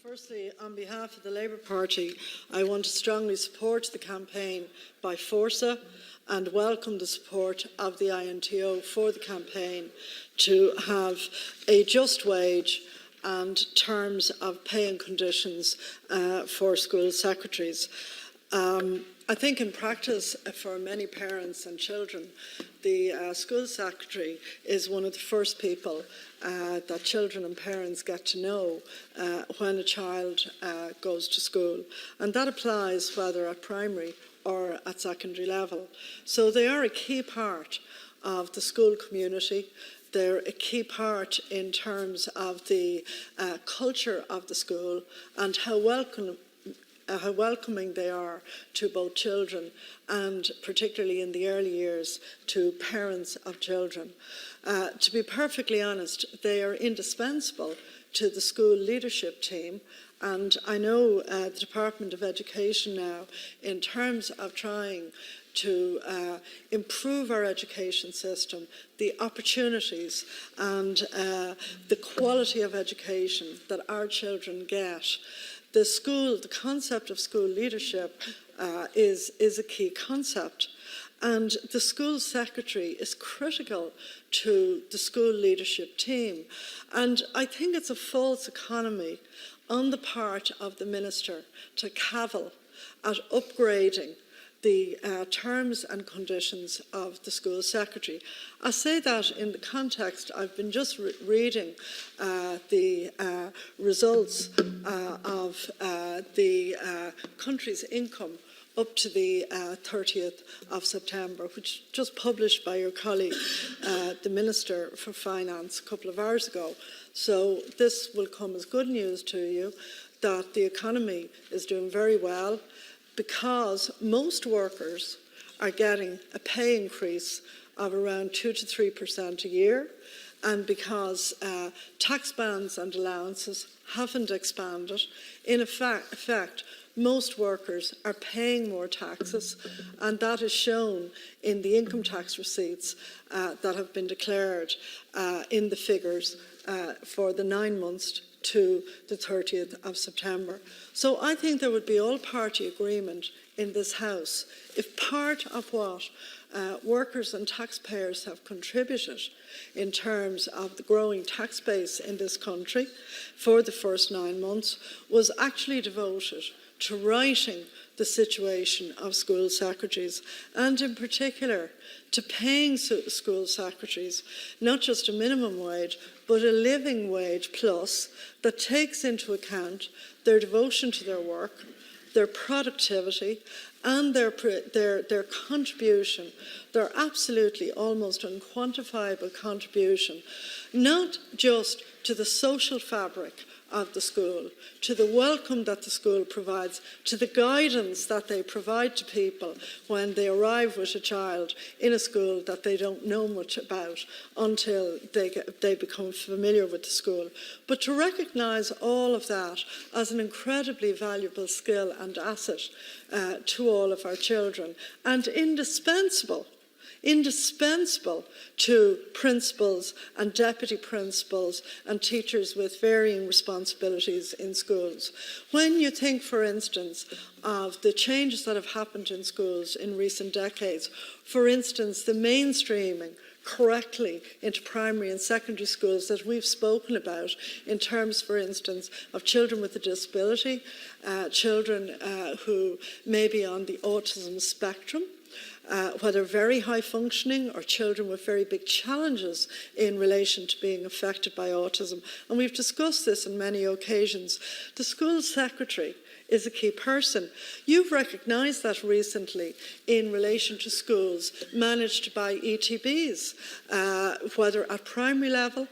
Firstly, on behalf of the Labour Party, I want to strongly support the campaign by Forza and welcome the support of the INTO for the campaign to have a just wage and terms of pay and conditions for school secretaries. I think in practice for many parents and children, the school secretary is one of the first people that children and parents get to know when a child goes to school. And that applies whether at primary or at secondary level. So they are a key part of the school community. They're a key part in terms of the culture of the school and how welcoming they are to both children and, particularly in the early years, to parents of children. To be perfectly honest, they are indispensable to the school leadership team. And I know the Department of Education now, in terms of trying to improve our education system, the opportunities and the quality of education that our children get. The concept of school leadership is a key concept. And the school secretary is critical to the school leadership team. And I think it's a false economy on the part of the minister to cavil at upgrading the terms and conditions of the school secretary. I say that in the context, I've been just reading the results of the country's income up to the 30th of September, which just published by your colleague, the Minister for Finance, a couple of hours ago. So this will come as good news to you that the economy is doing very well, because most workers are getting a pay increase of around 2 to 3% a year, and because tax bands and allowances haven't expanded. In effect, most workers are paying more taxes, and that is shown in the income tax receipts that have been declared in the figures for the 9 months to the 30th of September. So I think there would be all-party agreement in this House if part of what workers and taxpayers have contributed in terms of the growing tax base in this country for the first 9 months was actually devoted to righting the situation of school secretaries, and in particular to paying school secretaries not just a minimum wage but a living wage plus that takes into account their devotion to their work, their productivity and their contribution, their absolutely almost unquantifiable contribution, not just to the social fabric of the school, to the welcome that the school provides, to the guidance that they provide to people when they arrive with a child in a school that they don't know much about until they become familiar with the school. But to recognise all of that as an incredibly valuable skill and asset to all of our children, and indispensable to principals and deputy principals and teachers with varying responsibilities in schools. When you think, for instance, of the changes that have happened in schools in recent decades, for instance, the mainstreaming correctly into primary and secondary schools that we've spoken about in terms, for instance, of children with a disability, children who may be on the autism spectrum, whether very high functioning or children with very big challenges in relation to being affected by autism. And we've discussed this on many occasions. The school secretary is a key person. You've recognised that recently in relation to schools managed by ETBs, whether at primary level,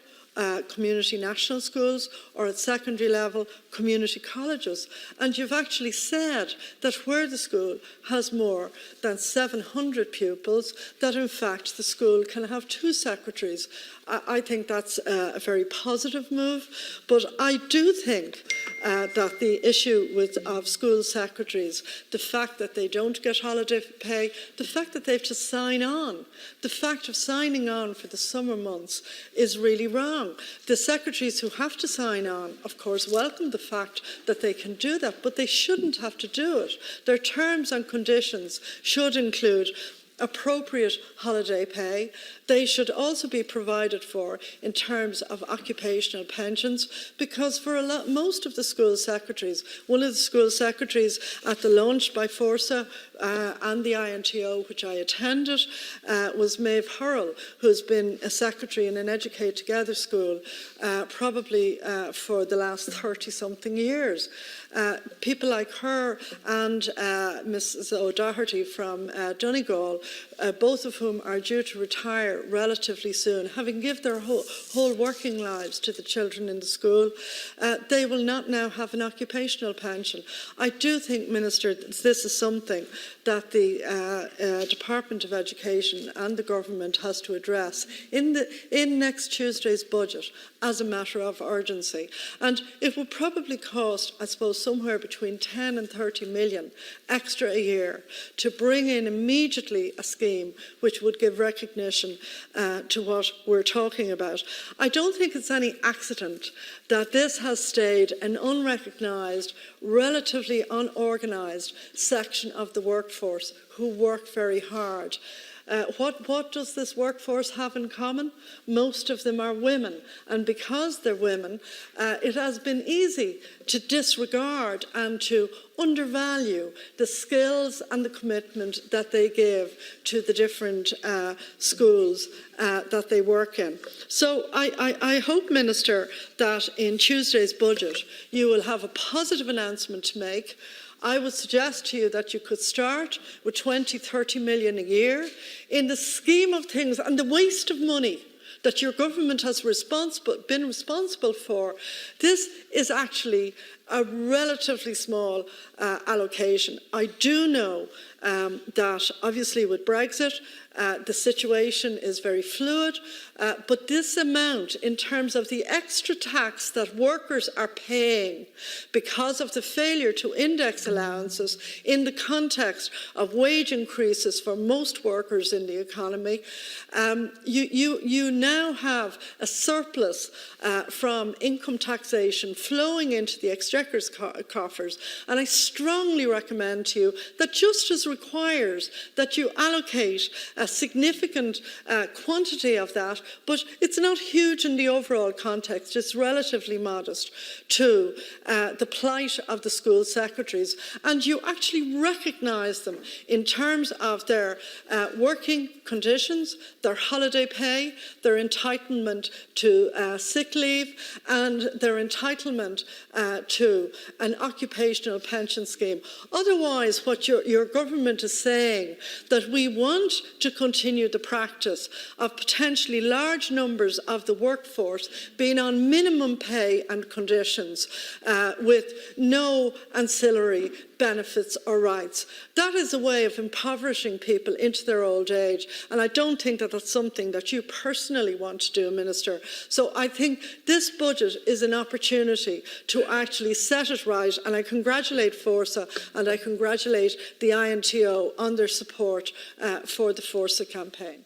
community national schools, or at secondary level, community colleges. And you've actually said that where the school has more than 700 pupils, that in fact the school can have 2 secretaries I think that's a very positive move, but I do think that the issue of school secretaries, the fact that they don't get holiday pay, the fact that they have to sign on, the fact of signing on for the summer months is really wrong. The secretaries who have to sign on, of course, welcome the fact that they can do that, but they shouldn't have to do it. Their terms and conditions should include appropriate holiday pay. They should also be provided for in terms of occupational pensions, because for most of the school secretaries, one of the school secretaries at the launch by Forsa and the INTO, which I attended, was Maeve Hurrell, who's been a secretary in an Educate Together school probably for the last 30-something years. People like her and Mrs O'Doherty from Donegal, both of whom are due to retire relatively soon, having given their whole working lives to the children in the school, they will not now have an occupational pension. I do think, Minister, that this is something that the Department of Education and the government has to address in next Tuesday's budget as a matter of urgency. And it will probably cost, I suppose, somewhere between 10 and 30 million extra a year to bring in immediately a scheme which would give recognition to what we're talking about. I don't think it's any accident that this has stayed an unrecognised, relatively unorganised section of the workforce who work very hard. What does this workforce have in common? Most of them are women, and because they're women, it has been easy to disregard and to undervalue the skills and the commitment that they give to the different schools that they work in. So I hope, Minister, that in Tuesday's budget you will have a positive announcement to make. I would suggest to you that you could start with 20, 30 million a year. In the scheme of things and the waste of money that your government has been responsible for, this is actually a relatively small allocation. I do know that obviously with Brexit, the situation is very fluid, but this amount in terms of the extra tax that workers are paying because of the failure to index allowances in the context of wage increases for most workers in the economy, you now have a surplus from income taxation flowing into the Exchequer's coffers, and I strongly recommend to you that Justice requires that you allocate a significant quantity of that, but it's not huge in the overall context, it's relatively modest, to the plight of the school secretaries, and you actually recognise them in terms of their working conditions, their holiday pay, their entitlement to sick leave, and their entitlement to an occupational pension scheme. Otherwise, what your government is saying, that we want to continue the practice of potentially large numbers of the workforce being on minimum pay and conditions with no ancillary benefits or rights. That is a way of impoverishing people into their old age, and I don't think that that's something that you personally want to do, Minister. So I think this budget is an opportunity to actually set it right, and I congratulate Forsa and I congratulate the INTO on their support for the Forsa campaign.